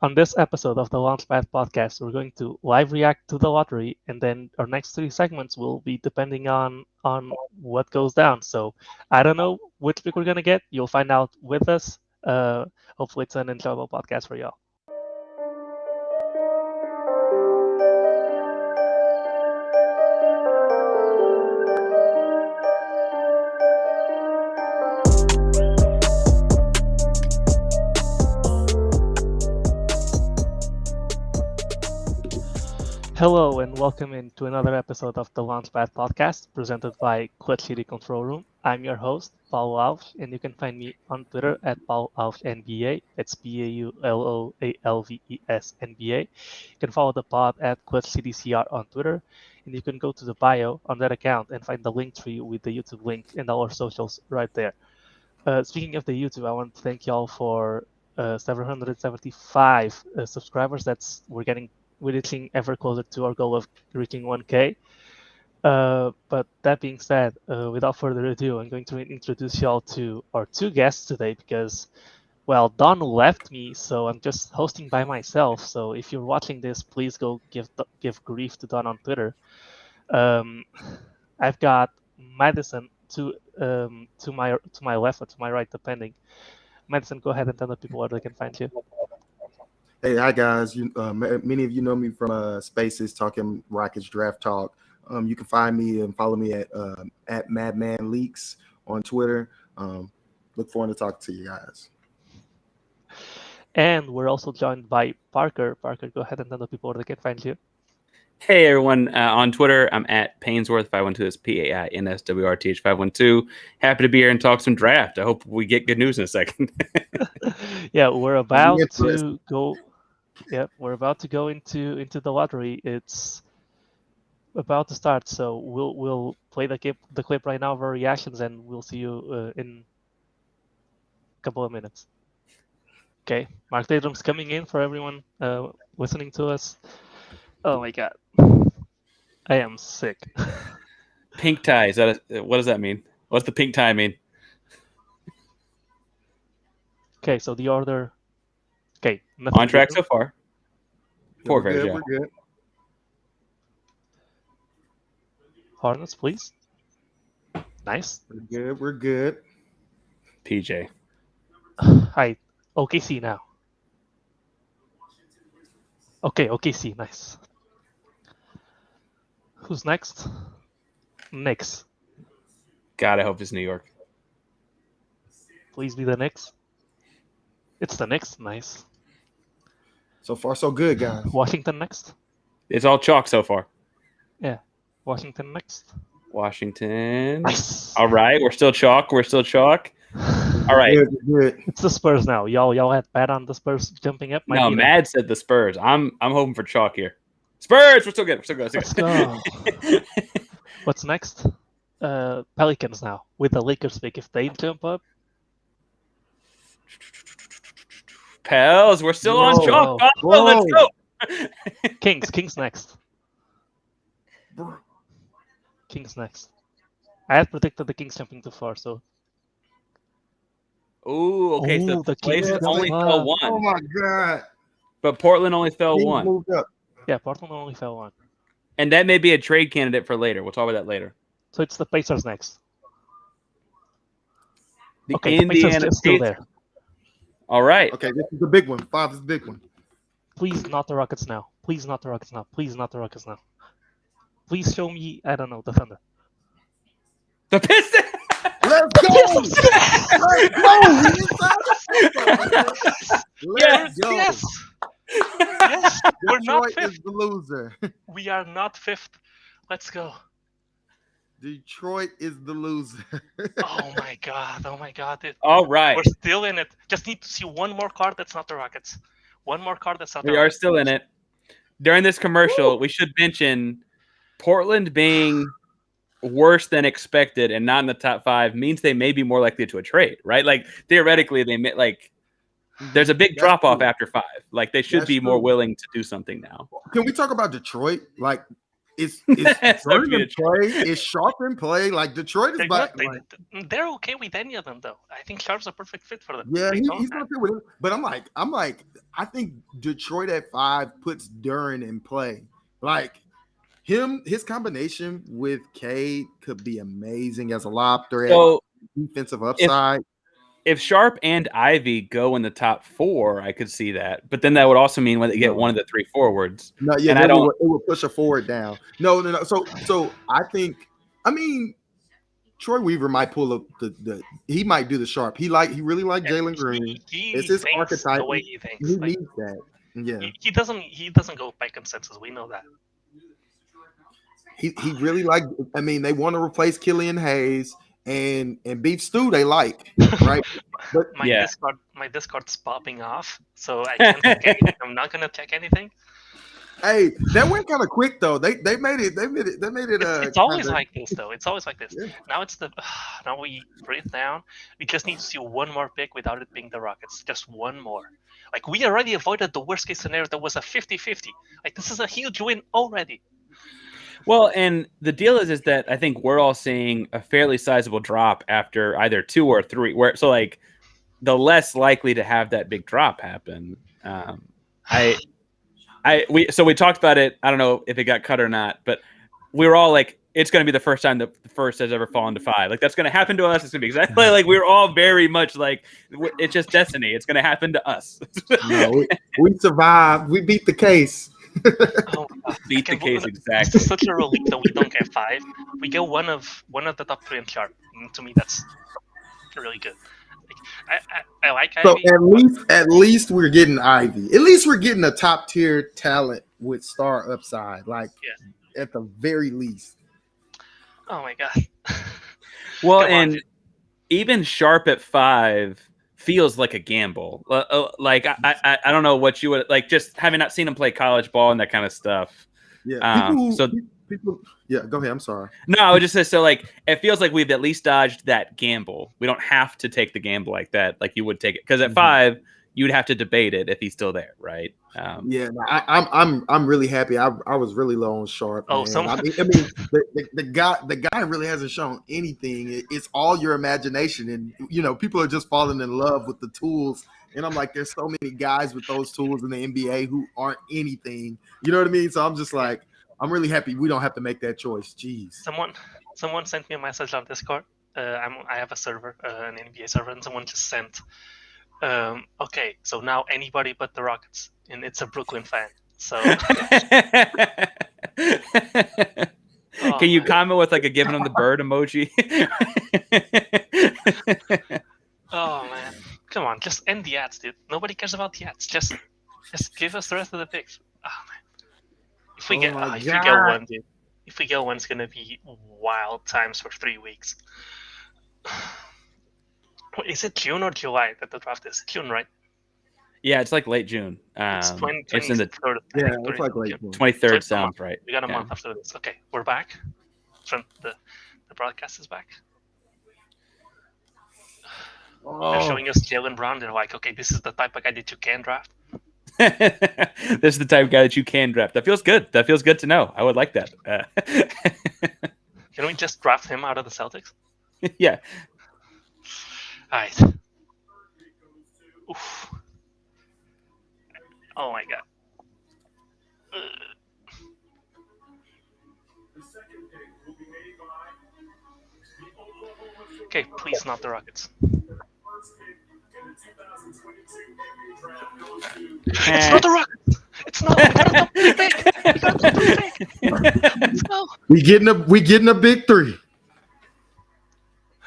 On this episode of the Launchpad podcast, we're going to live react to the lottery, and then our next three segments will be depending on what goes down. So I don't know which pick we're gonna get. You'll find out with us. Hopefully, it's an enjoyable podcast for y'all. Hello and welcome into another episode of the Launchpad podcast presented by Clutch City Control Room. I'm your host, Paulo Alves, and you can find me on Twitter at Paulo Alves NBA. It's PAULOALVES NBA. You can follow the pod at Clutch City CR on Twitter, and you can go to the bio on that account and find the link tree with the YouTube link and all our socials right there. Speaking of the YouTube, I want to thank y'all for 775 subscribers. We're reaching ever closer to our goal of reaching 1K. But that being said, without further ado, I'm going to introduce y'all to our two guests today because, well, Don left me, so I'm just hosting by myself. So if you're watching this, please go give grief to Don on Twitter. I've got Madison to my left or to my right, depending. Madison, go ahead and tell the people where they can find you. Hey, hi guys. Many of you know me from Spaces talking Rockets draft talk. You can find me and follow me at Madman Leaks on Twitter. Look forward to talking to you guys. And we're also joined by Parker. Parker, go ahead and tell the people where they can find you. Hey everyone, on Twitter, I'm at Painsworth 512. It's PAINSWRTH 512. Happy to be here and talk some draft. I hope we get good news in a second. Yeah, we're about to go. Yeah, we're about to go into the lottery. It's about to start, so we'll play the clip right now of our reactions, and we'll see you in a couple of minutes. Okay, Mark Tatum's coming in for everyone listening to us. Oh my god, I am sick. Pink tie. What does that mean? What's the pink tie mean? Okay, so the order. Okay, on track so far. We're good. Hornets, please. Nice. We're good. PJ. Hi. OKC now. Okay, OKC, nice. Who's next? Knicks. God, I hope it's New York. Please be the Knicks. It's the Knicks, nice. So far, so good, guys. Washington next. It's all chalk so far. Yeah, Washington next. Washington. Nice. All right, we're still chalk. All right. Good. It's the Spurs now. Y'all had bet on the Spurs jumping up. No, Mad said the Spurs. I'm hoping for chalk here. Spurs, we're still good. Let's go. What's next? Pelicans now with the Lakers pick. If they jump up. Pels, we're still on chalk. Let's go. Kings next. Kings next. I had predicted the Kings jumping too far, so. Ooh, okay. So the Kings only fell one. Oh my god! But Portland only fell Kings one. Moved up. Yeah, Portland only fell one. And that may be a trade candidate for later. We'll talk about that later. So it's the Pacers next. The Pacers is still there. All right. Okay, this is the big one. 5 is the big one. Please not the Rockets now. Please not the Rockets now. Please not the Rockets now. Please show me, I don't know, the Thunder. The Pistons! Let's go! Let's go! Yes! Yes! We're not Detroit is fifth. the loser. We are not fifth. Let's go. Detroit is the loser. Oh my god. All right. We're still in it. Just need to see one more card that's not the Rockets. One more card that's not the We Rockets. are still in it. During this commercial, we should mention Portland being worse than expected and not in the top 5 means they may be more likely to a trade, right? Like theoretically, they may there's a big drop off after 5. Like they should be more willing to do something now. Can we talk about Detroit? Like It's That's hard Durham for me in to play. It's Sharp in play. Like Detroit is They're back. good. Like, They're okay with any of them, though. I think Sharp's a perfect fit for them. yeah, They don't he's have- not there with him. But I'm like, I think Detroit at 5 puts Duran in play. Like his combination with Cade could be amazing as a lob threat, So defensive upside. if Sharp and Ivy go in the top 4, I could see that. But then that would also mean when they get one of the 3 forwards. No, yeah, and it will push a forward down. No. So I mean, Troy Weaver might pull up he might do the Sharp. He really like Jalen Green. It's his archetype. The way he thinks. He needs that. Yeah. He doesn't go by consensus. We know that. He really like. I mean, they want to replace Killian Hayes and Beef Stew. They like, right? But my Discord's popping off, so I can't check anything. I'm not gonna check anything. Hey, that went kind of quick though. They made it. It's always like this though. It's always like this. Yeah. Now we breathe down. We just need to see one more pick without it being the Rockets. Just one more. Like we already avoided the worst case scenario that was a 50-50. Like this is a huge win already. Well, and the deal is that I think we're all seeing a fairly sizable drop after either 2 or 3. So like the less likely to have that big drop happen. We talked about it. I don't know if it got cut or not, but we were all like, it's going to be the first time that the first has ever fallen to 5. Like that's going to happen to us. It's going to be exactly like we were all very much like it's just destiny. It's going to happen to us. No, we survived. We beat the case. Oh, beat the case It's exactly. such a relief that we don't get 5. We get one of the top 3 in Sharp. And to me, that's really good. I like So Ivy. at least we're getting Ivy. At least we're getting a top tier talent with star upside. Like at the very least. Oh my god. Well, and even Sharp at 5 feels like a gamble. Like I don't know what you would like. Just having not seen him play college ball and that kind of stuff. Yeah. People. Yeah. Go ahead. I'm sorry. No, I would just say so. Like it feels like we've at least dodged that gamble. We don't have to take the gamble like that, like you would take it. Because at 5, you'd have to debate it if he's still there, right? Yeah, I'm really happy. I was really low on Sharp. Oh, I mean, the guy really hasn't shown anything. It's all your imagination, and people are just falling in love with the tools. And I'm like, there's so many guys with those tools in the NBA who aren't anything. You know what I mean? So I'm just like, I'm really happy we don't have to make that choice. Jeez. Someone sent me a message on Discord. I have a server, an NBA server, and someone just sent. Okay, so now anybody but the Rockets, and it's a Brooklyn fan. So, can you comment with like a giving them the bird emoji? Oh man, come on, just end the ads, dude. Nobody cares about the ads. Just give us the rest of the picks. Oh man, if we get one, dude, if we get one, it's gonna be wild times for 3 weeks. Is it June or July that the draft is? June, right? Yeah, it's like late June. It's in the it's like late June. 23rd sounds right. We got a month after this. Okay, we're back. From the broadcast is back. They're showing us Jalen Brown. They're like, okay, this is the type of guy that you can draft. This is the type of guy that you can draft. That feels good. That feels good to know. I would like that. Can we just draft him out of the Celtics? Yeah. All right. Oof. Oh my god. Okay, please not the Rockets. It's not the Rockets. It's not. We got a top 3 pick. We got a top 3 pick. Let's go. We getting a big 3.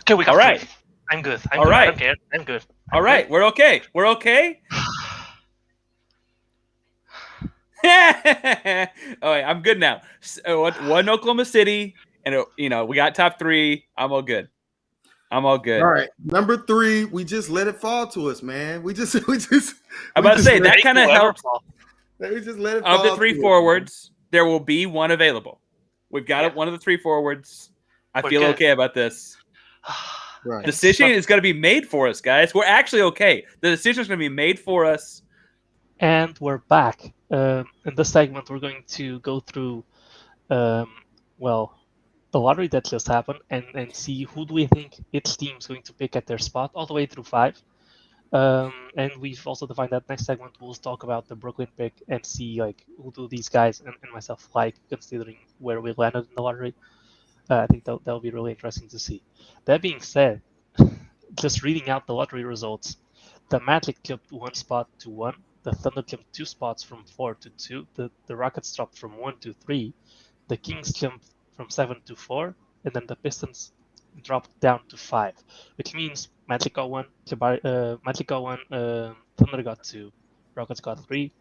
Okay, we got all right. 3. I'm good. All right. I don't care. I'm good. All right, we're okay. We're okay. All right, I'm good now. So, one Oklahoma City, and we got top 3. I'm all good. All right, number 3. We just let it fall to us, man. I'm about to say that kind of helps. We just let it fall. Of the 3 forwards, there will be one available. We've got one of the 3 forwards. I feel okay about this. Right. The decision is going to be made for us, guys. We're actually okay. The decision is going to be made for us. And we're back. In this segment, we're going to go through well, the lottery that just happened and see who do we think each team's going to pick at their spot all the way through 5. And we've also defined that next segment we'll talk about the Brooklyn pick and see like who do these guys and myself like considering where we landed in the lottery. I think that'll be really interesting to see. That being said, just reading out the lottery results, the Magic jumped 1 spot to 1. The Thunder jumped 2 spots from 4 to 2. The Rockets dropped from 1 to 3. The Kings jumped from 7 to 4. And then the Pistons dropped down to 5, which means Magic got 1, Magic got 1, Thunder got 2, Rockets got 3,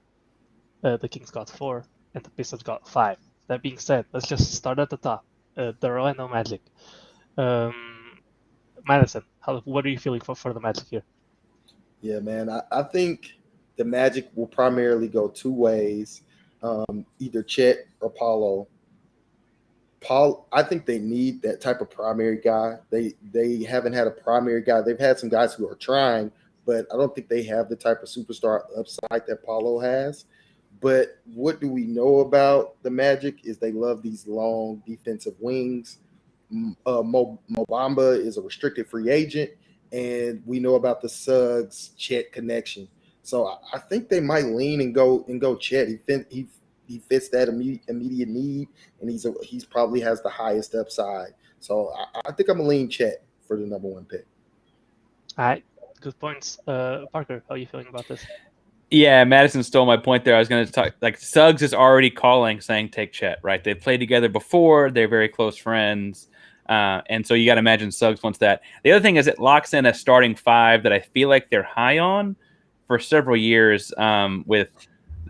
the Kings got 4, and the Pistons got 5. That being said, let's just start at the top. The Orlando Magic. Madison, what are you feeling for the Magic here? Yeah, man. I think the Magic will primarily go 2 ways, either Chet or Paulo. I think they need that type of primary guy. They haven't had a primary guy. They've had some guys who are trying, but I don't think they have the type of superstar upside that Paulo has. But what do we know about the Magic is they love these long defensive wings. Mobamba is a restricted free agent, and we know about the Suggs Chet connection. So I think they might lean and go Chet. He fits that immediate need, and he's probably has the highest upside. So I think I'm gonna lean Chet for the number 1 pick. All right, good points. Parker, how are you feeling about this? Yeah, Madison stole my point there. I was going to talk, like, Suggs is already calling, saying take Chet, right? They've played together before. They're very close friends. And so you got to imagine Suggs wants that. The other thing is it locks in a starting 5 that I feel like they're high on for several years.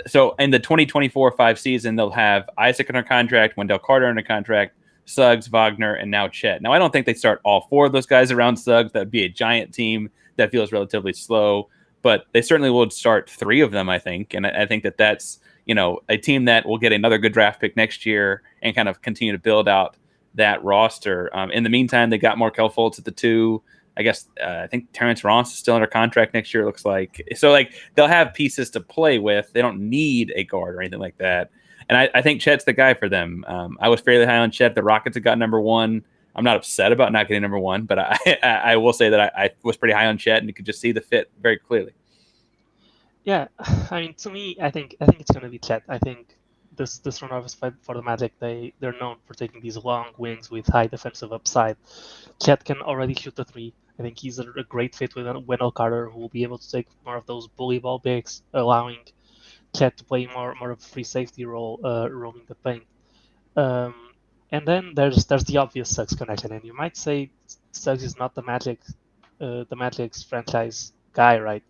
So in the 2024-5 season, they'll have Isaac under contract, Wendell Carter under contract, Suggs, Wagner, and now Chet. Now, I don't think they start all 4 of those guys around Suggs. That would be a giant team that feels relatively slow. But they certainly will start 3 of them, I think. And I think that's, a team that will get another good draft pick next year and kind of continue to build out that roster. In the meantime, they got Markelle Fultz at the 2. I guess I think Terrence Ross is still under contract next year, it looks like. So, like, they'll have pieces to play with. They don't need a guard or anything like that. And I think Chet's the guy for them. I was fairly high on Chet. The Rockets have got number 1. I'm not upset about not getting number 1, but I will say that I was pretty high on Chet, and you could just see the fit very clearly. Yeah, I mean, to me, I think it's going to be Chet. I think this front office fight for the Magic, they're known for taking these long wings with high defensive upside. Chet can already shoot the 3. I think he's a great fit with Wendell Carter, who will be able to take more of those bully ball bigs, allowing Chet to play more of a free safety role, roaming the paint. And then there's the obvious Suggs connection, and you might say Suggs is not the Magic's franchise guy, right?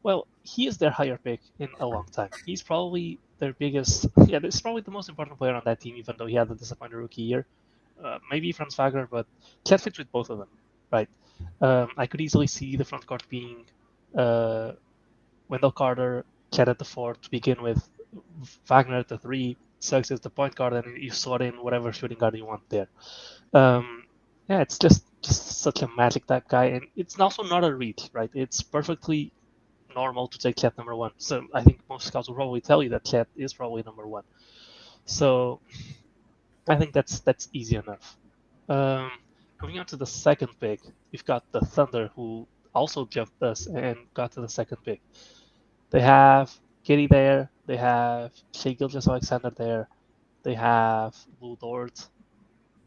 Well, he is their higher pick in a long time. He's probably their biggest. Yeah, this is probably the most important player on that team, even though he had a disappointing rookie year. Maybe Franz Wagner, but Chet fits with both of them, right? I could easily see the front court being Wendell Carter, Chet at the 4 to begin with, Wagner at the 3, Suggs as the point guard, and you slot in whatever shooting guard you want there. Yeah, it's just such a Magic type guy, and it's also not a reach, right? It's perfectly normal to take Chet number 1. So I think most scouts will probably tell you that Chet is probably number 1. So I think that's easy enough. Moving on to the second pick, we've got the Thunder, who also jumped us and got to the second pick. They have Giddy there. They have Shai Gilgeous-Alexander there. They have Lou Dort.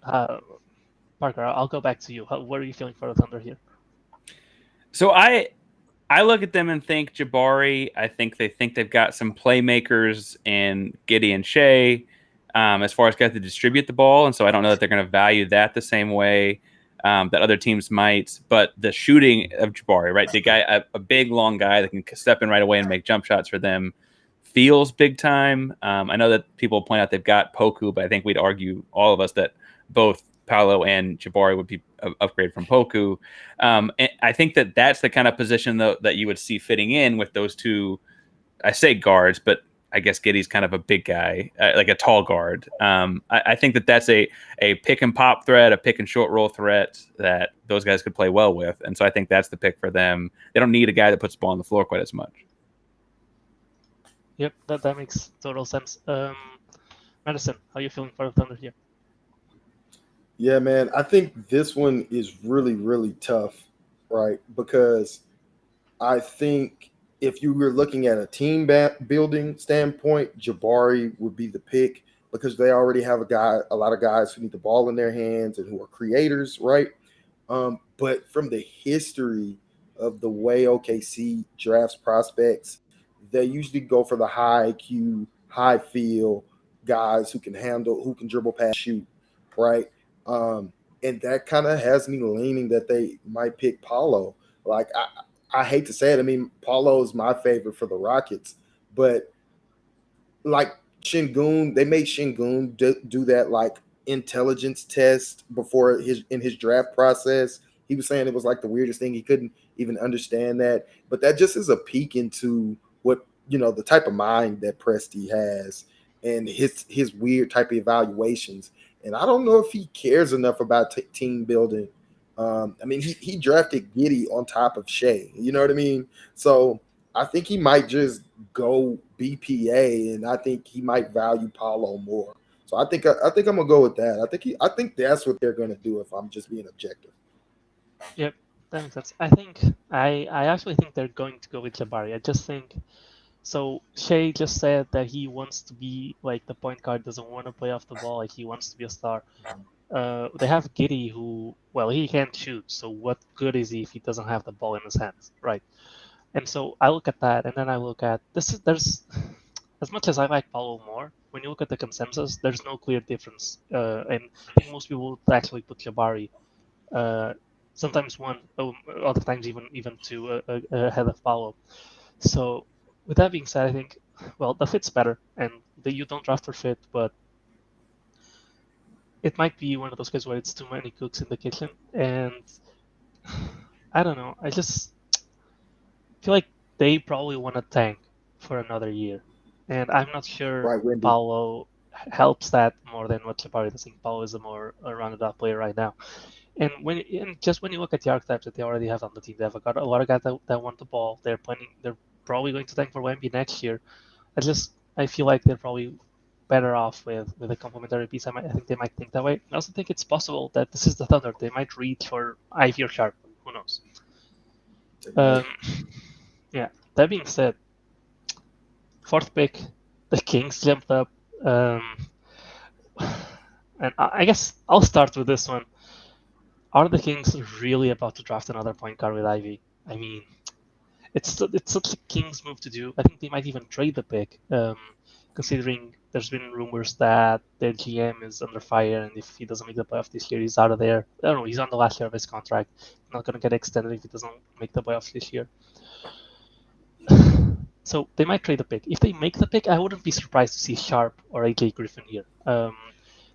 Parker, I'll go back to you. What are you feeling for the Thunder here? So I look at them and think Jabari. I think they've got some playmakers in Giddy and Shai, as far as guys to distribute the ball, and so I don't know that they're going to value that the same way that other teams might. But the shooting of Jabari, right, the guy, a big long guy that can step in right away and make jump shots for them, feels big time. I know that people point out they've got Poku, but I think we'd argue, all of us, that both Paolo and Jabari would be an upgrade from Poku. And I think that's the kind of position, though, that you would see fitting in with those 2, I say guards, but I guess Giddy's kind of a big guy, like a tall guard. I think that's a pick and pop threat, a pick and short roll threat that those guys could play well with. And so I think that's the pick for them. They don't need a guy that puts the ball on the floor quite as much. Yep, that makes total sense. Madison, how are you feeling for the Thunder here? Yeah, man. I think this one is really, really tough, right? Because I think if you were looking at a team building standpoint, Jabari would be the pick because they already have a lot of guys who need the ball in their hands and who are creators, right? But from the history of the way OKC drafts prospects, they usually go for the high IQ, high feel guys who can handle, who can dribble, pass, shoot, right? Um, and that kind of has me leaning that they might pick Paulo. Like I hate to say it, I mean Paulo is my favorite for the Rockets, but like Shingun, they made Shingun do that like intelligence test before his in his draft process. He was saying it was like the weirdest thing. He couldn't even understand that. But that just is a peek into what the type of mind that Presti has and his weird type of evaluations. And I don't know if he cares enough about team building. I mean, he drafted Giddy on top of Shea. You know what I mean? So I think he might just go BPA, and I think he might value Paulo more. So I think I'm gonna go with that. I think that's what they're gonna do if I'm just being objective. Yep, that makes sense. I actually think they're going to go with Jabari. I just think so. Shea just said that he wants to be like the point guard, doesn't want to play off the ball, like he wants to be a star. They have Giddy, who, well, he can't shoot, so what good is he if he doesn't have the ball in his hands, right? And so I look at that, and then I look at this. There's as much as I like Paulo more. When you look at the consensus, there's no clear difference, and I think most people would actually put Jabari, uh, sometimes one, other times even two ahead of Paulo. So with that being said, I think, well, the fit's better, and you don't draft for fit, but it might be one of those cases where it's too many cooks in the kitchen, and I don't know. I just feel like they probably want to tank for another year, and I'm not sure Right, Wendy? Paulo helps that more than what Jabari does. I think Paulo is a more rounded-out player right now. And just when you look at the archetypes that they already have on the team, they've got a lot of guys that want the ball. They're planning. They're probably going to tank for Wemby next year. I feel like they're probably better off with a complementary piece. I think they might think that way. I also think it's possible that this is the Thunder. They might reach for Ivy or Sharp. Who knows? They Um, might. yeah. That being said, fourth pick, the Kings jumped up. Um, and I guess I'll start with this one. Are the Kings really about to draft another point guard with Ivy? I mean, it's such a Kings move to do. I think they might even trade the pick, considering there's been rumors that their GM is under fire, and if he doesn't make the playoff this year, he's out of there. I don't know. He's on the last year of his contract. Not going to get extended if he doesn't make the playoffs this year. So they might trade the pick. If they make the pick, I wouldn't be surprised to see Sharp or AJ Griffin here.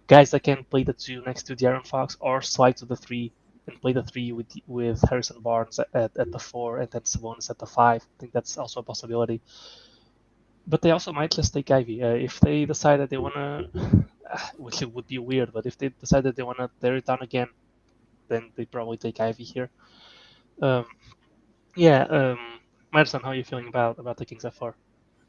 Guys that can play the two next to De'Aaron Fox or slide to the three and play the three with Harrison Barnes at the four and then Sabonis at the five. I think that's also a possibility. But they also might just take Ivy if they decide that they want to, which it would be weird. But if they decide that they want to tear it down again, then they probably take Ivy here. Um, yeah, Madison, how are you feeling about the Kings at four?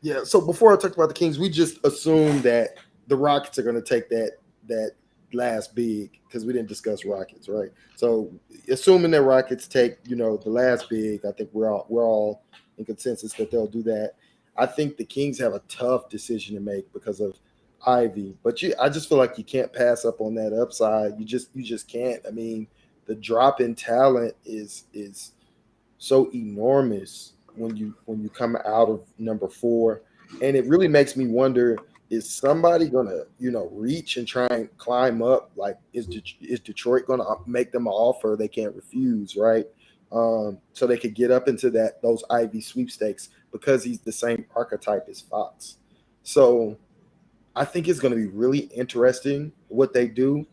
Yeah. So before I talk about the Kings, we just assumed that the Rockets are going to take that last big because we didn't discuss Rockets, right? So assuming that Rockets take the last big, I think we're all in consensus that they'll do that. I think the Kings have a tough decision to make because of Ivy, but I just feel like you can't pass up on that upside. You just can't. I mean, the drop in talent is so enormous when you come out of number four, and it really makes me wonder: is somebody gonna reach and try and climb up? Like, is Detroit gonna make them an offer they can't refuse, right? So they could get up into those Ivy sweepstakes because he's the same archetype as Fox. So I think it's going to be really interesting what they do.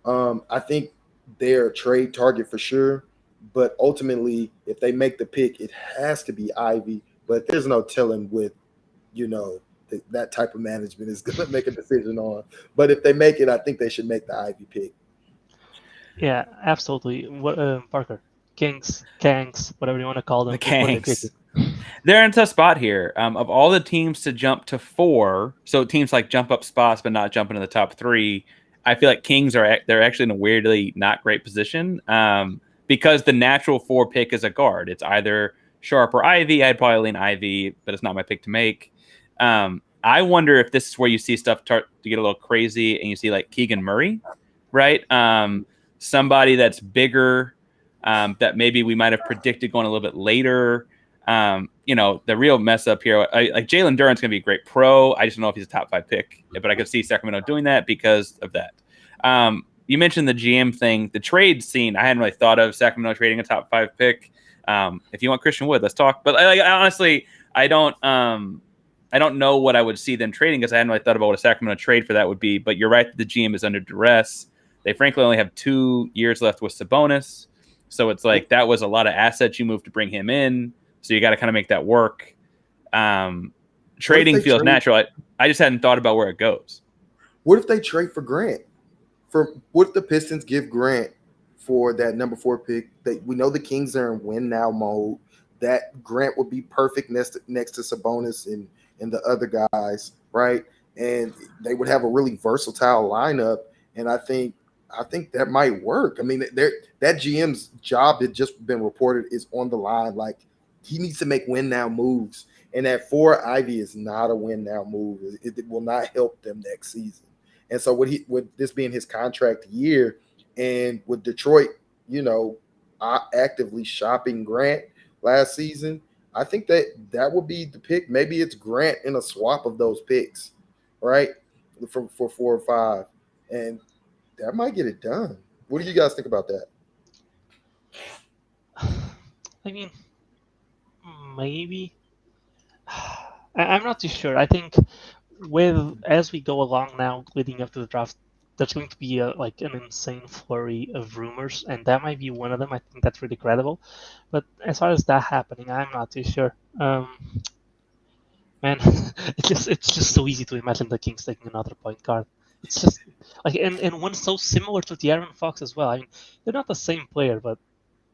I think they're a trade target for sure, but ultimately, if they make the pick, it has to be Ivy. But there's no telling with that type of management is going to make a decision on. But if they make it, I think they should make the Ivy pick. Yeah, absolutely. What Parker, Kings, Kangs, whatever you want to call The them. What are they Kangs. picking? They're in a tough spot here. Of all the teams to jump to 4, so teams like jump up spots but not jump into the top 3, I feel like Kings they're actually in a weirdly not great position because the natural 4 pick is a guard. It's either Sharp or Ivy. I'd probably lean Ivy, but it's not my pick to make. I wonder if this is where you see stuff start to get a little crazy and you see like Keegan Murray, right? Somebody that's bigger that maybe we might have predicted going a little bit later. The real mess up here, like Jalen Duren's going to be a great pro. I just don't know if he's a top 5 pick, but I could see Sacramento doing that because of that. You mentioned the GM thing, the trade scene. I hadn't really thought of Sacramento trading a top 5 pick. If you want Christian Wood, let's talk. But honestly, I don't know what I would see them trading because I hadn't really thought about what a Sacramento trade for that would be. But you're right that the GM is under duress. They frankly only have 2 years left with Sabonis. So it's like that was a lot of assets you moved to bring him in. So you got to kind of make that work. Trading feels natural. I just hadn't thought about where it goes. What if they trade for Grant? What if the Pistons give Grant for that number 4 pick? We know the Kings are in win now mode. That Grant would be perfect next to Sabonis and the other guys, right? And they would have a really versatile lineup. And I think that might work. I mean, that GM's job that just been reported is on the line. Like, he needs to make win now moves. And at 4, Ivy is not a win now move. It will not help them next season. And so with this being his contract year, and with Detroit, actively shopping Grant last season, I think that would be the pick. Maybe it's Grant in a swap of those picks, right? For 4 or 5. And that might get it done. What do you guys think about that? I mean, maybe. I'm not too sure. I think as we go along now, leading up to the draft, there's going to be an insane flurry of rumors, and that might be one of them. I think that's really credible. But as far as that happening, I'm not too sure. Man, it's just so easy to imagine the Kings taking another point guard. It's just and one so similar to De'Aaron Fox as well. I mean, they're not the same player, but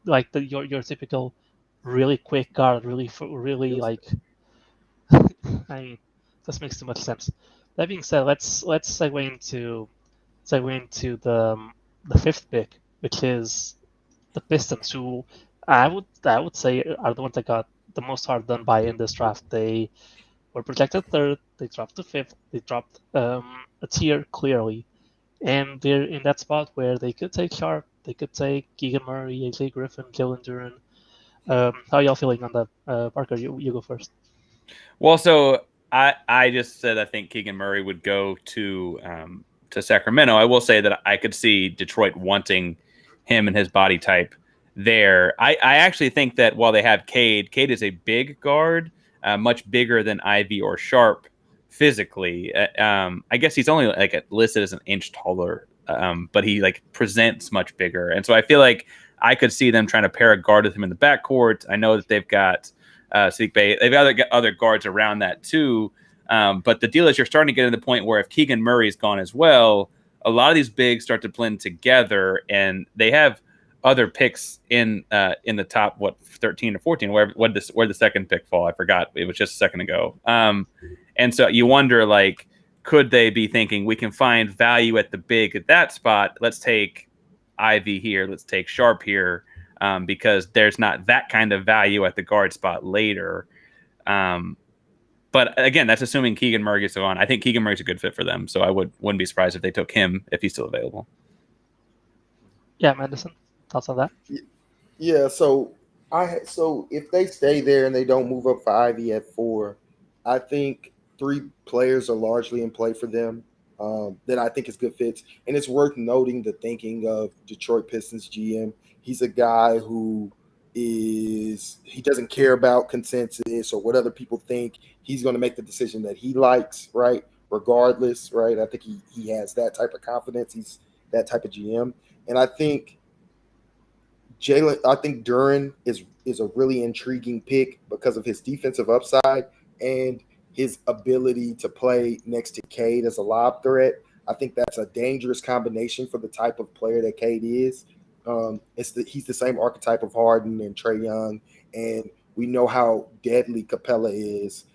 like your typical really quick guard, really I mean, this makes too much sense. That being said, let's segue into the 5th pick, which is the Pistons, who I would say are the ones that got the most hard done by in this draft. They were projected 3rd, they dropped to 5th, they dropped a tier clearly, and they're in that spot where they could take Sharp, they could take Keegan Murray, AJ Griffin, Jalen Duren. How are y'all feeling on that? Parker, you go first. Well, so I just said I think Keegan Murray would go to Sacramento. I will say that I could see Detroit wanting him and his body type there. I actually think that while they have Cade is a big guard, much bigger than Ivy or Sharp physically. I guess he's only listed as an inch taller, but he presents much bigger. And so I feel like I could see them trying to pair a guard with him in the backcourt. I know that they've got Sadiq Bey. They've got other guards around that too. But the deal is you're starting to get to the point where if Keegan Murray's gone as well, a lot of these bigs start to blend together, and they have other picks in the top 13 or 14. Where the 2nd pick fall? I forgot. It was just a second ago. And so you wonder, could they be thinking we can find value at the big at that spot? Let's take Ivy here. Let's take Sharp here. Because there's not that kind of value at the guard spot later. But again, that's assuming Keegan Murray gets on. I think Keegan Murray's a good fit for them, so I wouldn't be surprised if they took him if he's still available. Yeah, Madison, thoughts on that? Yeah, so if they stay there and they don't move up for Ivy at 4, I think 3 players are largely in play for them that I think is good fits. And it's worth noting the thinking of Detroit Pistons GM. He's a guy who he doesn't care about consensus or what other people think. He's going to make the decision that he likes, right? Regardless, right? I think he has that type of confidence. He's that type of GM. And I think Duren is a really intriguing pick because of his defensive upside and his ability to play next to Cade as a lob threat. I think that's a dangerous combination for the type of player that Cade is. He's the same archetype of Harden and Trae Young, and We know how deadly Capella is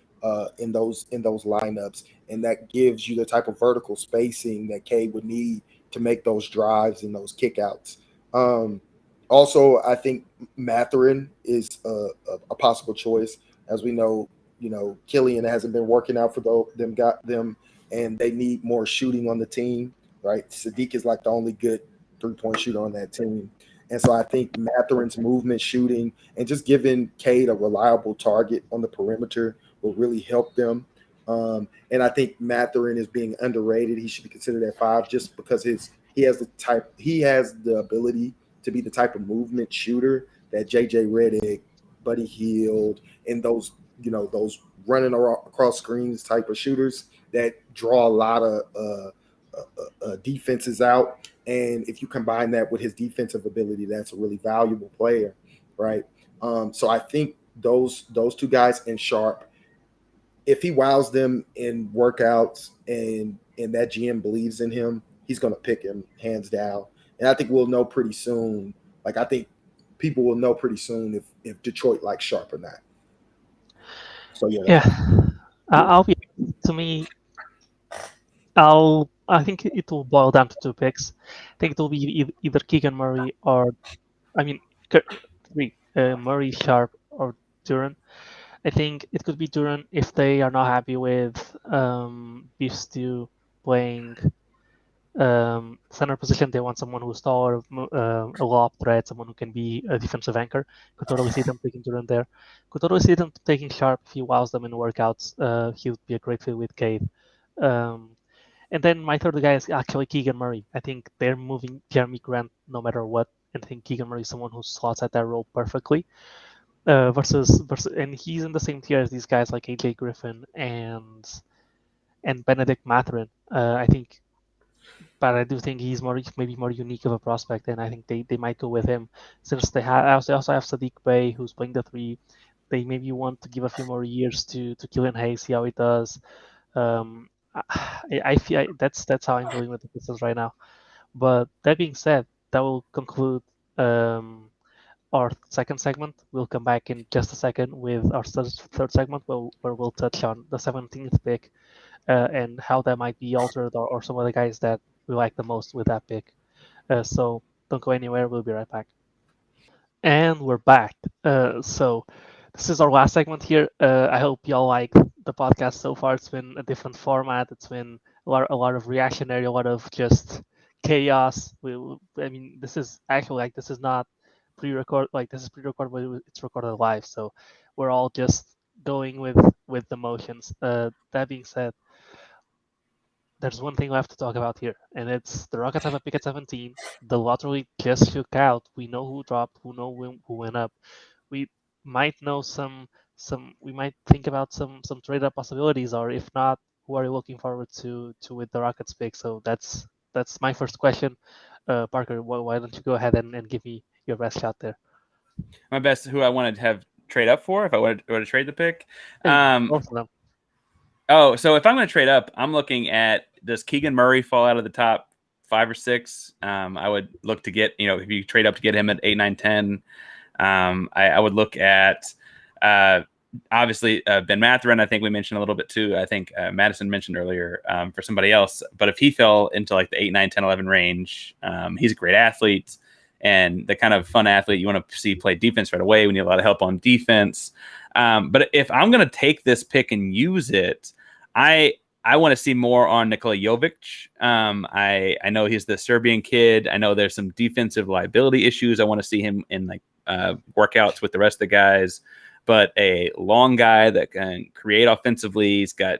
in those lineups, and that gives you the type of vertical spacing that Cade would need to make those drives and those kickouts. Um, Also, I think Matherin is a possible choice. As we know, Killian hasn't been working out for them, got them, and they need more shooting on the team. Right, Sadiq is like the only good 3-point shooter on that team, and so I think Matherin's movement, shooting, and just giving Cade a reliable target on the perimeter will really help them. And I think Matherin is being underrated. He should be considered at 5 just because he has the ability to be the type of movement shooter that JJ Redick, Buddy Hield, and those running across screens type of shooters that draw a lot of defenses out. And if you combine that with his defensive ability, that's a really valuable player, right? So I think those two guys and Sharp, if he wows them in workouts and that GM believes in him, he's going to pick him hands down. And I think we'll know pretty soon. Like I think people will know pretty soon if Detroit likes Sharp or not. So yeah, that's Yeah, my I'll be to me. I think it will boil down to two picks. I think it will be either Keegan Murray or, I mean, three, Murray, Sharp, or Duran. I think it could be Duran if they are not happy with Beef Stew playing center position. They want someone who's taller, a lob threat, someone who can be a defensive anchor. Could totally see them taking Duran there. Could totally see them taking Sharp if he wows them in workouts. He would be a great fit with Cade. Um, and then my third guy is actually Keegan Murray. I think they're moving Jeremy Grant no matter what. And I think Keegan Murray is someone who slots at that role perfectly. Versus, and he's in the same tier as these guys like AJ Griffin and Benedict Mathurin. I think, but I do think he's maybe more unique of a prospect, and I think they might go with him since they also have Sadiq Bey who's playing the 3. They maybe want to give a few more years to Killian Hayes, see how he does. I feel that's how I'm feeling with the Pistons right now. But that being said, that will conclude our second segment. We'll come back in just a second with our third segment where we'll touch on the 17th pick and how that might be altered or some of the guys that we like the most with that pick. So don't go anywhere. We'll be right back. And we're back. So this is our last segment here. I hope y'all like the podcast so far. It's been a different format. It's been a lot of reactionary, a lot of just chaos. I mean, this is actually like this is not pre-record. Like this is pre-recorded, but it's recorded live. So we're all just going with the motions. That being said, there's one thing left to talk about here, and it's the Rockets have a pick at 17. The lottery just shook out. We know who dropped, who went up. We might know some. We might think about some trade up possibilities, or if not, who are you looking forward to with the Rockets pick? So that's my first question. Parker, why don't you go ahead and give me your best shot there? My best, who I wanted to have trade up for if I wanted to trade the pick. Both of them. Oh, so if I'm going to trade up, I'm looking at, does Keegan Murray fall out of the top 5 or 6? I would look to get, if you trade up to get him at 8, 9, 10. I would look at obviously Ben Mathurin. I think we mentioned a little bit too. I think Madison mentioned earlier for somebody else. But if he fell into like the 8, 9, 10, 11 range, he's a great athlete and the kind of fun athlete you want to see play defense right away. We need a lot of help on defense. But if I'm going to take this pick and use it, I want to see more on Nikola Jovic. I know he's the Serbian kid. I know there's some defensive liability issues. I want to see him in like workouts with the rest of the guys. But a long guy that can create offensively. He's got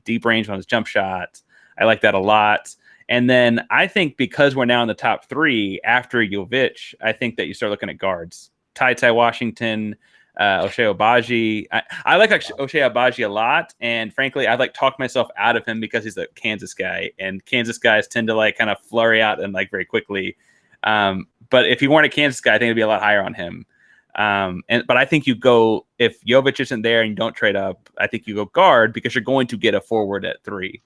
deep range on his jump shot. I like that a lot. And then I think because we're now in the top 3 after Jovic, I think that you start looking at guards. Ty Washington, Ochai Agbaji. I like Ochai Agbaji a lot, and frankly, I've like talked myself out of him because he's a Kansas guy, and Kansas guys tend to like kind of flurry out and like very quickly. But if he weren't a Kansas guy, I think it'd be a lot higher on him. But I think you go, if Jovic isn't there and you don't trade up, I think you go guard because you're going to get a forward at 3.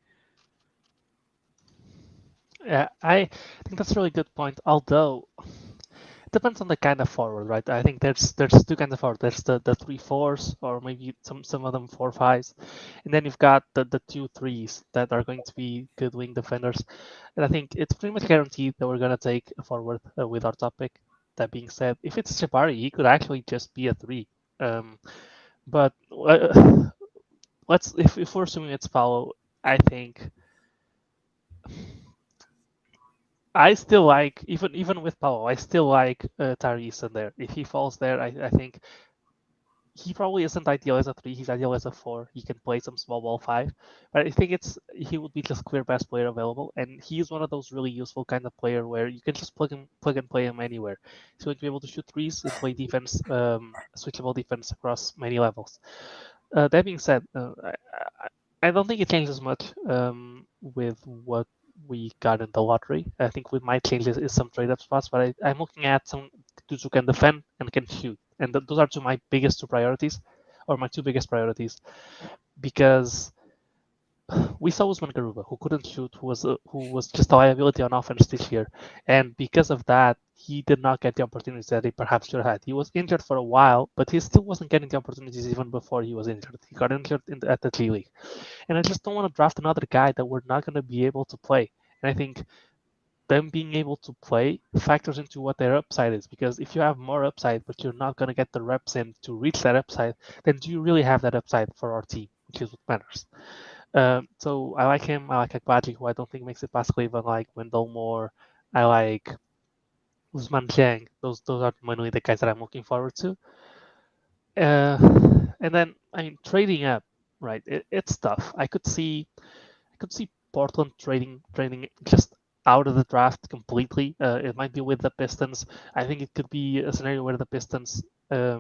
Yeah, I think that's a really good point. Although it depends on the kind of forward, right? I think there's two kinds of forward. There's the 3-4s, or maybe some of them 4-5s, and then you've got the 2-3s that are going to be good wing defenders. And I think it's pretty much guaranteed that we're gonna take a forward with our top pick. That being said, if it's Jabari, he could actually just be a 3. Um, but let's if we're assuming it's Paulo, I think I still like even with Paulo, I still like Tyrese in there. If he falls there, I think he probably isn't ideal as a 3. He's ideal as a 4. He can play some small ball 5, but I think he would be just clear best player available, and he's one of those really useful kind of player where you can just plug and play him anywhere. He's going to be able to shoot threes and play defense, switchable defense across many levels. That being said, I don't think it changes much with what we got in the lottery. I think we might change is some trade-up spots, but I'm looking at some dudes who can defend and can shoot, and those are my biggest two priorities, or my two biggest priorities, because we saw Usman Garuba, who couldn't shoot, who was just a liability on offense this year, and because of that, he did not get the opportunities that he perhaps should have had. He was injured for a while, but he still wasn't getting the opportunities even before he was injured. He got injured at the G League, and I just don't want to draft another guy that we're not going to be able to play. And I think them being able to play factors into what their upside is, because if you have more upside but you're not going to get the reps in to reach that upside, then do you really have that upside for our team, which is what matters. So I like him. I like Akbaji, who I don't think makes it past Cleveland. I like Wendell Moore. I like Usman Jiang. Those are mainly the guys that I'm looking forward to. And then I mean trading up, right? It's tough. I could see Portland trading just out of the draft completely. It might be with the Pistons. I think it could be a scenario where the Pistons. I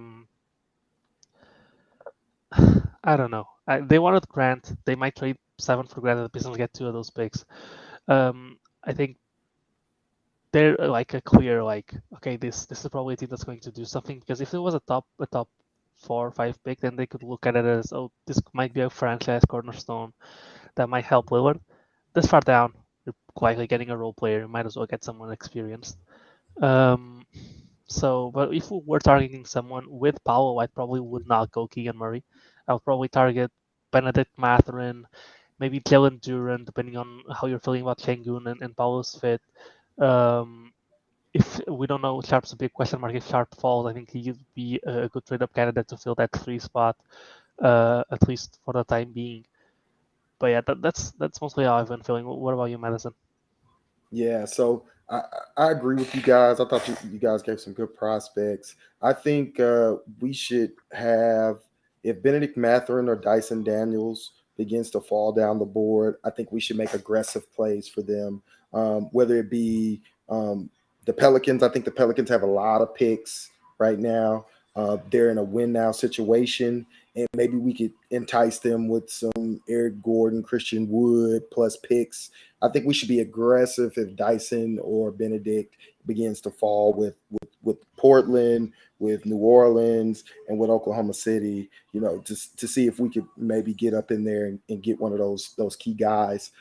don't know. They wanted Grant. They might trade 7 for Grant, and the Pistons get 2 of those picks. I think they're like a clear okay, this is probably a team that's going to do something, because if it was a top 4 or 5 pick, then they could look at it as, oh, this might be a franchise cornerstone that might help Lillard. This far down, you're likely getting a role player. You might as well get someone experienced. But if we were targeting someone with Paolo, I probably would not go Keegan Murray. I would probably target Benedict Mathurin, maybe Jalen Duran, depending on how you're feeling about Şengün and Paolo's fit. If we don't know, Sharp's a big question mark. If Sharp falls, I think he would be a good trade-up candidate to fill that 3 spot, at least for the time being. But yeah, that's mostly how I've been feeling. What about you, Madison? Yeah, so I agree with you guys. I thought you guys gave some good prospects. I think we should have, if Benedict Mathurin or Dyson Daniels begins to fall down the board, I think we should make aggressive plays for them. Whether it be the Pelicans, I think the Pelicans have a lot of picks right now. They're in a win now situation, and maybe we could entice them with some Eric Gordon, Christian Wood plus picks. I think we should be aggressive if Dyson or Benedict begins to fall with Portland, with New Orleans, and with Oklahoma City. You know, just to see if we could maybe get up in there and get one of those key guys.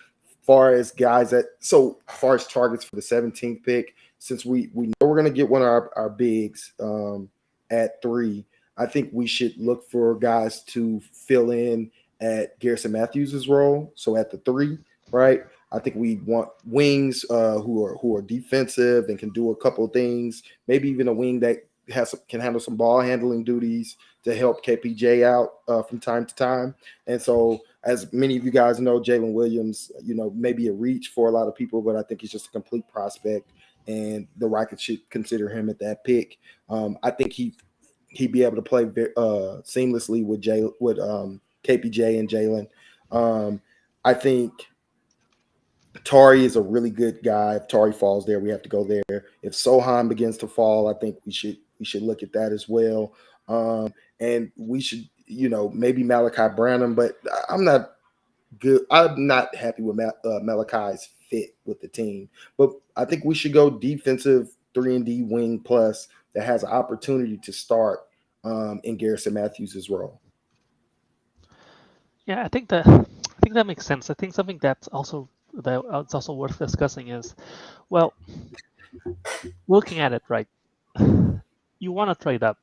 Far as targets for the 17th pick, since we know we're going to get one of our bigs at 3, I think we should look for guys to fill in at Garrison Matthews' role. So at the 3, right? I think we want wings who are defensive and can do a couple of things. Maybe even a wing that can handle some ball handling duties to help KPJ out from time to time. And so, as many of you guys know, Jalen Williams, maybe a reach for a lot of people, but I think he's just a complete prospect, and the Rockets should consider him at that pick. I think he'd be able to play seamlessly with KPJ and Jalen. I think Tari is a really good guy. If Tari falls there, we have to go there. If Sohan begins to fall, I think we should look at that as well. And we should, maybe Malachi Branham, but I'm not good. I'm not happy with Malachi's fit with the team. But I think we should go defensive 3-and-D wing plus that has an opportunity to start in Garrison Matthews' role. Yeah, I think that makes sense. I think something that's also worth discussing is, well, looking at it, right? you want to trade up,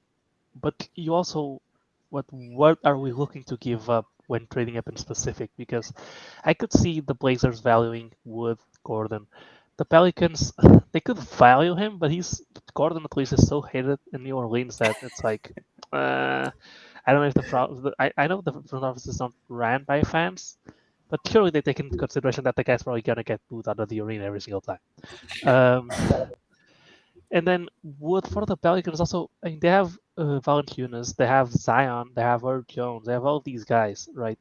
but you also what are we looking to give up when trading up in specific? Because I could see the Blazers valuing Wood, Gordon. The Pelicans, they could value him, but Gordon at least is so hated in New Orleans that it's like, I don't know if I know the front office is not ran by fans, but surely they take into consideration that the guy's probably gonna get booed out of the arena every single time. Um, and then Wood for the Pelicans also, I mean, they have Valanciunas, they have Zion, they have Herb Jones, they have all these guys, right?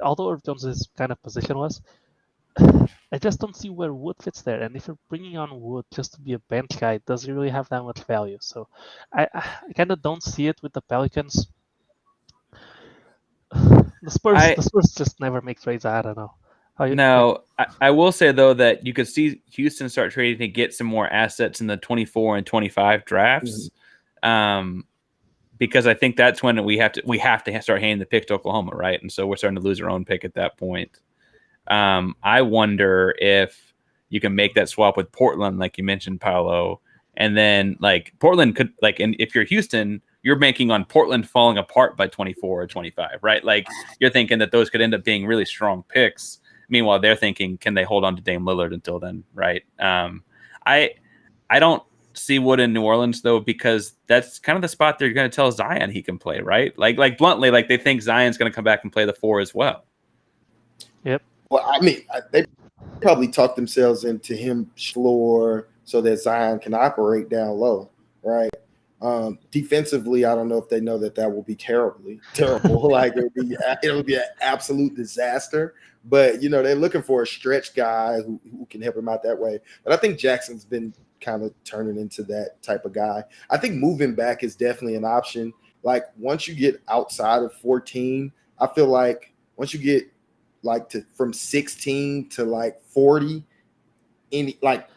Although Herb Jones is kind of positionless, I just don't see where Wood fits there. And if you're bringing on Wood just to be a bench guy, does he really have that much value? So I kind of don't see it with the Pelicans. The Spurs just never make trades. I don't know. I will say though that you could see Houston start trading to get some more assets in the 24 and 25 drafts, because I think that's when we have to start handing the pick to Oklahoma, right? And so we're starting to lose our own pick at that point. I wonder if you can make that swap with Portland, like you mentioned, Paulo, and then like Portland could and if you're Houston, you're banking on Portland falling apart by 24 or 25, right? Like you're thinking that those could end up being really strong picks. Meanwhile, they're thinking, can they hold on to Dame Lillard until then, right? I don't see Wood in New Orleans though, because that's kind of the spot they're going to tell Zion he can play, right? Like bluntly, like they think Zion's going to come back and play the 4 as well. Yep. Well, I mean, they probably talked themselves into him floor so that Zion can operate down low, right? Defensively, I don't know if they know that will be terrible. Like it'll be an absolute disaster. But they're looking for a stretch guy who can help him out that way. But I think Jackson's been kind of turning into that type of guy. I think moving back is definitely an option. Like once you get outside of 14, I feel like once you get from 16 to 40, a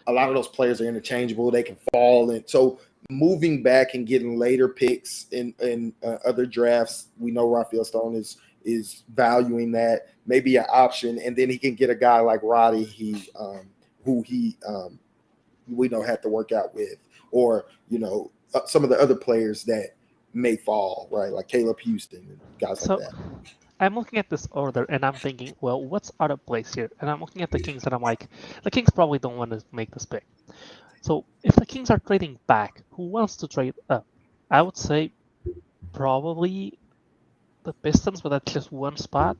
lot of those players are interchangeable. They can fall, and so moving back and getting later picks in other drafts, we know Rafael Stone is valuing that, maybe an option, and then he can get a guy like Roddy, who we don't have to work out with, or some of the other players that may fall, right, like Caleb Houston and guys like that. I'm looking at this order and I'm thinking, well, what's out of place here? And I'm looking at the Kings and I'm like, the Kings probably don't want to make this pick. So if the Kings are trading back, who wants to trade up? I would say probably the Pistons, but that's just one spot.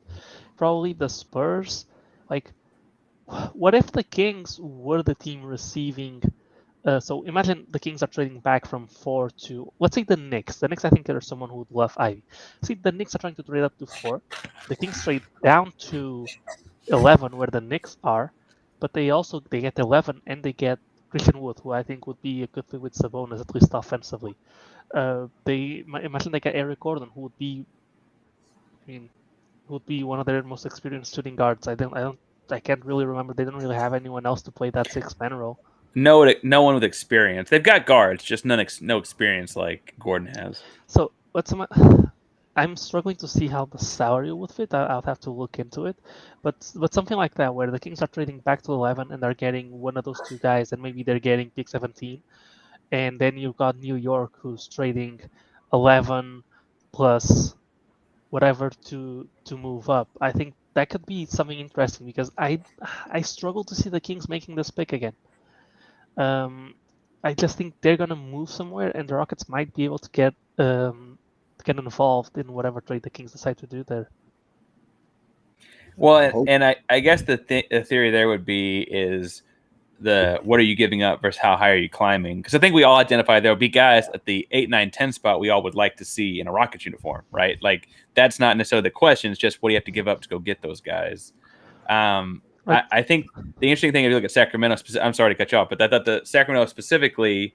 Probably the Spurs. Like, what if the Kings were the team receiving? So imagine the Kings are trading back from 4 to, let's say, the Knicks. The Knicks, I think there's someone who would love Ivy. See, the Knicks are trying to trade up to 4. The Kings trade down to 11, where the Knicks are, but they get 11 and they get Christian Wood, who I think would be a good fit with Sabonis, at least offensively. Imagine they get Eric Gordon, who would be one of their most experienced shooting guards. I can't really remember. They don't really have anyone else to play that 6-man role. No one with experience. They've got guards, just no experience like Gordon has. So I'm struggling to see how the salary would fit. I'll have to look into it, but something like that, where the Kings are trading back to 11 and they're getting one of those two guys, and maybe they're getting pick 17, and then you've got New York who's trading 11 plus whatever to move up. I think that could be something interesting, because I struggle to see the Kings making this pick again. I just think they're gonna move somewhere, and the Rockets might be able to get involved in whatever trade the Kings decide to do there. Well, and I guess the theory there would be is what are you giving up versus how high are you climbing? Because I think we all identify there will be guys at the 8, 9, 10 spot we all would like to see in a Rockets uniform, right? Like that's not necessarily the question. It's just what do you have to give up to go get those guys. I think the interesting thing if you look at Sacramento, I'm sorry to cut you off, but I thought the Sacramento specifically,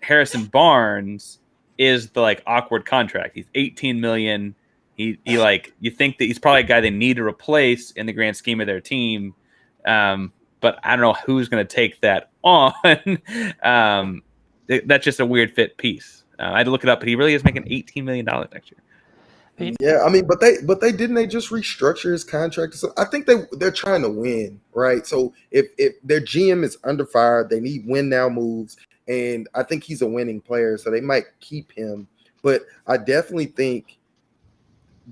Harrison Barnes is the awkward contract. He's $18 million. He you think that he's probably a guy they need to replace in the grand scheme of their team. But I don't know who's going to take that on. That's just a weird fit piece. I had to look it up, but he really is making $18 million next year. Yeah, I mean, but they didn't just restructure his contract? So I think they're trying to win, right? So if their GM is under fire, they need win now moves. and I think he's a winning player, so they might keep him. But I definitely think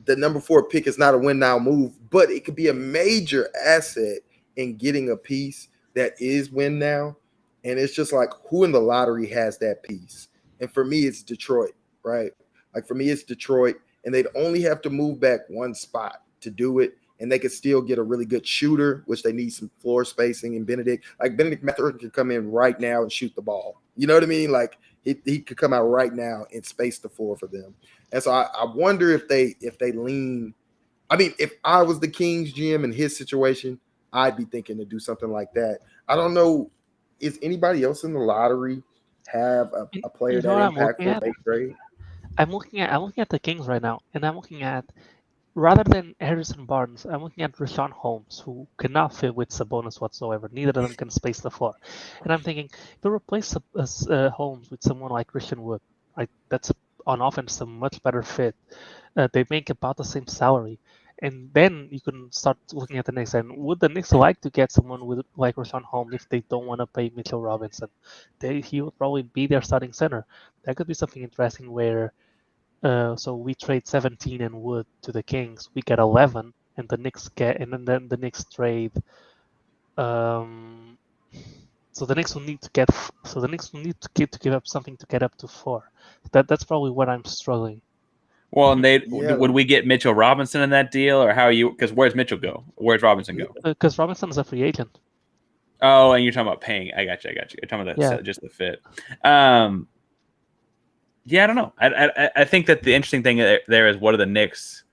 the number 4 pick is not a win now move, but it could be a major asset in getting a piece that is win now. And it's just like, who in the lottery has that piece? And for me, it's Detroit, right? Like for me, it's Detroit, and they'd only have to move back one spot to do it. And they could still get a really good shooter, which they need some floor spacing. And Benedict, like Benedict Mathurin could come in right now and shoot the ball. You know what I mean? Like he could come out right now and space the floor for them. And so I wonder if they lean. I mean, if I was the Kings GM in his situation, I'd be thinking to do something like that. I don't know. Is anybody else in the lottery have a player that impactful they trade? I'm looking at the Kings right now, and I'm looking at, rather than Harrison Barnes, I'm looking at Rashawn Holmes, who cannot fit with Sabonis whatsoever. Neither of them can space the floor. And I'm thinking, if you replace Holmes with someone like Christian Wood, right, that's on offense a much better fit. They make about the same salary. And then you can start looking at the Knicks. And would the Knicks like to get someone with like Rashawn Holmes if they don't want to pay Mitchell Robinson? He would probably be their starting center. That could be something interesting where so we trade 17 and Wood to the Kings. We get 11, and the Knicks get, and then the Knicks trade. So the Knicks will need to get. So the Knicks will need to give up something to get up to 4. That's probably what I'm struggling. Well, and would we get Mitchell Robinson in that deal, or how are you? Because where's Mitchell go? Where's Robinson go? Because Robinson is a free agent. Oh, and you're talking about paying. I got you. You're talking about just the fit. Yeah, I don't know. I think that the interesting thing there is, what are the Knicks?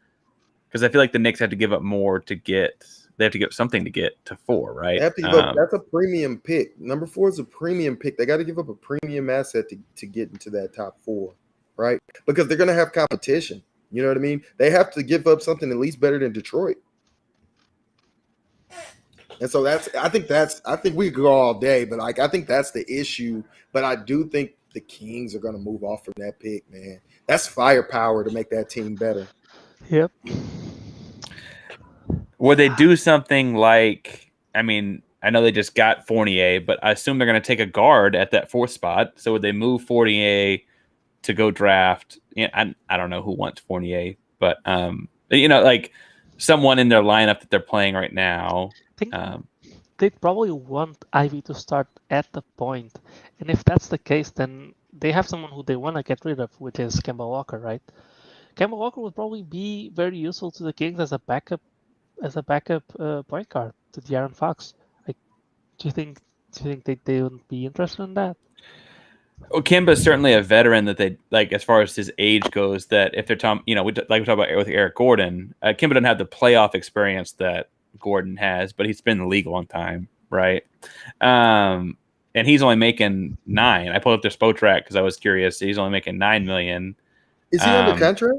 Because I feel like the Knicks have to give up more to get. They have to give up something to get to 4, right? They have to give up, that's a premium pick. Number 4 is a premium pick. They got to give up a premium asset to get into that top 4, right? Because they're going to have competition. You know what I mean? They have to give up something at least better than Detroit. And so I think we could go all day, but like I think that's the issue. But I do think the Kings are going to move off from that pick, man. That's firepower to make that team better. Yep. Would they do something like, I mean, I know they just got Fournier, but I assume they're going to take a guard at that 4th spot. So would they move Fournier to go draft? I don't know who wants Fournier, but like someone in their lineup that they're playing right now. They'd probably want Ivy to start at the point. And if that's the case, then they have someone who they want to get rid of, which is Kemba Walker, right? Kemba Walker would probably be very useful to the Kings as a backup point guard to De'Aaron Fox. Like, do you think they would be interested in that? Well, Kemba's certainly a veteran that they like as far as his age goes. That if they're talking, we talk about with Eric Gordon, Kemba doesn't have the playoff experience that Gordon has, but he's been in the league a long time, right? And he's only making $9 million. I pulled up their Spotrac because I was curious. He's only making $9 million. Is he under contract?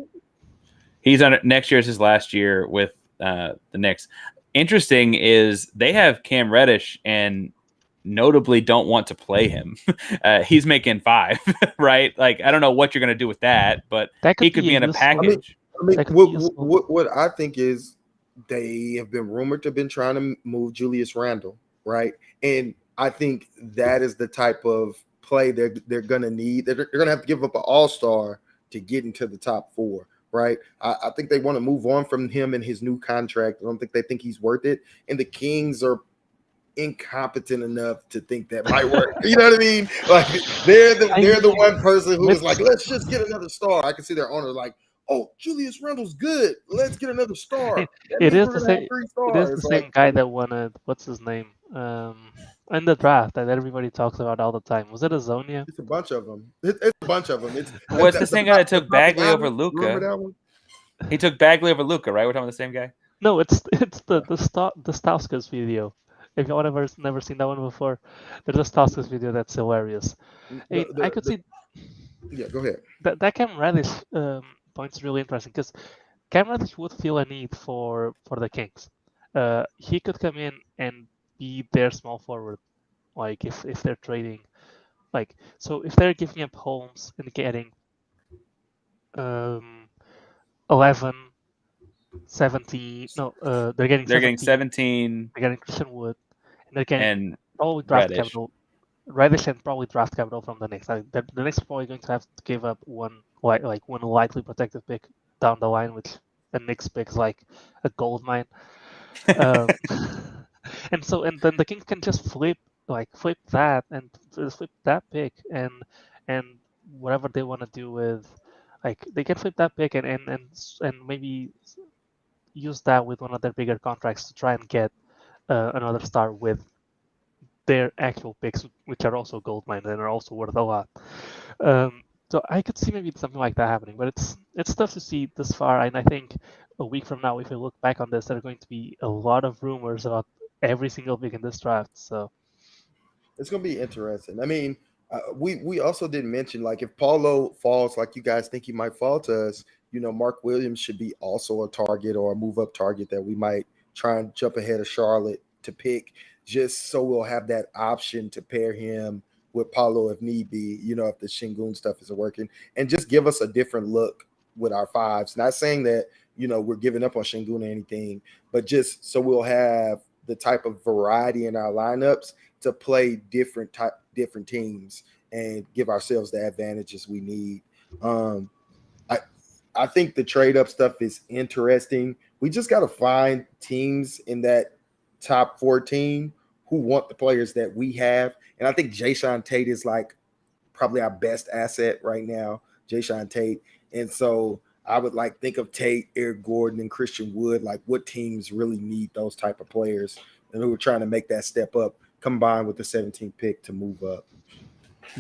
He's on next year is his last year with the Knicks. Interesting is they have Cam Reddish and notably don't want to play him. He's making $5 million, right? Like I don't know what you're going to do with that, but he could be in a package. I mean what I think is they have been rumored to have been trying to move Julius Randle, right? And I think that is the type of play they're going to need. They're going to have to give up an all-star to get into the top 4, right? I think they want to move on from him and his new contract. I don't think they think he's worth it. And the Kings are incompetent enough to think that might work. You know what I mean? Like they're the one person who was like, let's just get another star. I can see their owner like, oh, Julius Randle's good. Let's get another star. It is the same guy that wanted, what's his name? In the draft that everybody talks about all the time. Was it Azonia? It's a bunch of them. It's a bunch of them. It's the same guy that took Bagley over Luka. He took Bagley over Luka, right? We're talking about the same guy? No, it's the Stauskas video. If y'all have never seen that one before, there's a Stauskas video that's hilarious. I could see. Yeah, go ahead. That Cam Reddish point's really interesting because Cam Reddish would feel a need for the Kings. He could come in and be their small forward, like if they're trading, like so if they're giving up Holmes and getting 11, 17. No, they're getting 17. They're getting Christian Wood, and they're getting probably draft capital. Reddish and probably draft capital from the Knicks. The Knicks are probably going to have to give up one one lightly protected pick down the line, which a Knicks pick is like a gold mine. Um, and then the Kings can just flip that and flip that pick and whatever they want to do with, like they can flip that pick and maybe use that with one of their bigger contracts to try and get another star with their actual picks, which are also gold mines and are also worth a lot. So I could see maybe something like that happening, but it's tough to see this far. And I think a week from now, if we look back on this, there are going to be a lot of rumors about every single pick in this draft. So It's gonna be interesting. I mean, we also didn't mention, like, if Paulo falls like you guys think he might fall to us, Mark Williams should be also a target or a move up target that we might try and jump ahead of Charlotte to pick, just so we'll have that option to pair him with Paulo if need be. If the Shingun stuff isn't working, and just give us a different look with our fives. Not saying that we're giving up on Shingun or anything, but just so we'll have the type of variety in our lineups to play different teams and give ourselves the advantages we need. I I think the trade up stuff is interesting. We just got to find teams in that top 14 who want the players that we have, and I think Jayshawn Tate is like probably our best asset right now, Jayshawn Tate, and so I would like think of Tate, Eric Gordon, and Christian Wood. Like, what teams really need those type of players and who are trying to make that step up, combined with the 17th pick to move up.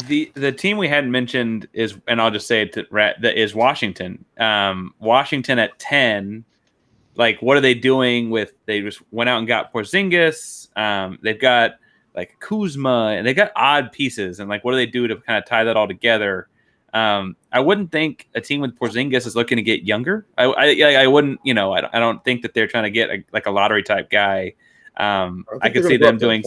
The team we hadn't mentioned is, and I'll just say it that is Washington. Washington at 10. Like, what are they doing with? They just went out and got Porzingis. They've got like Kuzma, and they got odd pieces. And like, what do they do to kind of tie that all together? I wouldn't think a team with Porzingis is looking to get younger. I wouldn't. I don't think that they're trying to get a lottery type guy. I could see them doing.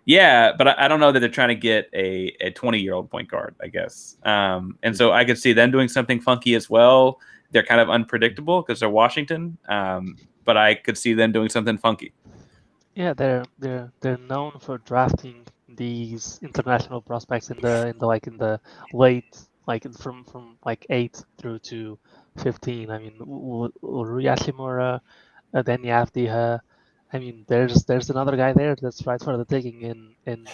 Yeah, but I don't know that they're trying to get a 20-year-old point guard, I guess. And so I could see them doing something funky as well. They're kind of unpredictable because they're Washington, but I could see them doing something funky. yeah, they're known for drafting these international prospects in the late, like from like 8 through to 15. I mean, Rui Hachimura, Danny Avdija. I mean, there's another guy there that's right for the taking in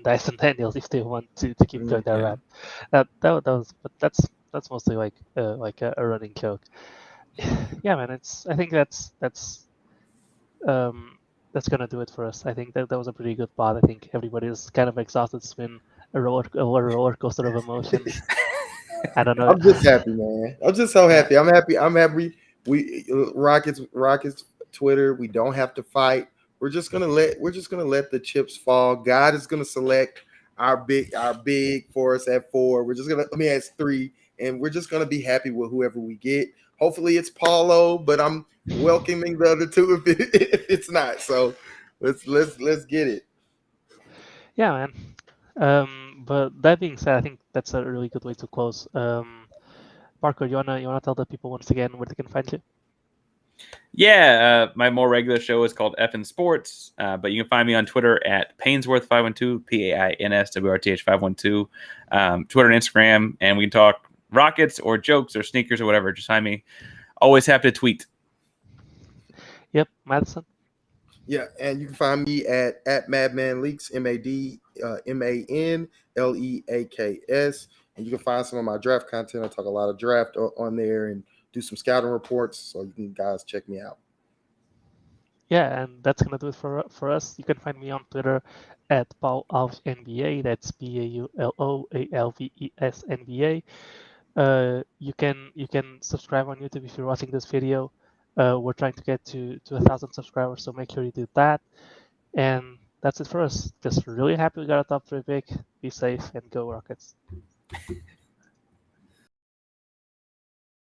Dyson Daniels if they want to keep going that route. That was, but that's mostly like a running joke. Yeah, man, I think that's gonna do it for us. I think that was a pretty good pod. I think everybody's kind of exhausted. It's been a roller coaster of emotions. I don't know. I'm just happy, man. I'm just so happy. I'm happy. I'm happy. We Rockets Twitter. We don't have to fight. We're just gonna let the chips fall. God is gonna select our big for us at 4. We're just gonna let me ask 3, and we're just gonna be happy with whoever we get. Hopefully it's Paulo, but I'm welcoming the other 2 if it's not. So let's get it. Yeah, man. But that being said, I think that's a really good way to close. Parker, you wanna tell the people once again where they can find you? Yeah, my more regular show is called F in Sports, but you can find me on Twitter at Painsworth512, PAINSWRTH512, Twitter and Instagram, and we can talk Rockets or jokes or sneakers or whatever. Just find me. Always happy to tweet. Yep, Madison. Yeah, and you can find me at MadmanLeaks, MadManLeaks, and you can find some of my draft content. I talk a lot of draft on there and do some scouting reports, so you can guys check me out. Yeah, and that's gonna do it for us. You can find me on Twitter at Paulo Alves NBA. That's PAULOALVES NBA. You can subscribe on YouTube if you're watching this video. We're trying to get to 1,000 subscribers, so make sure you do that. And that's it for us. Just really happy we got a top 3 pick. Be safe and go Rockets.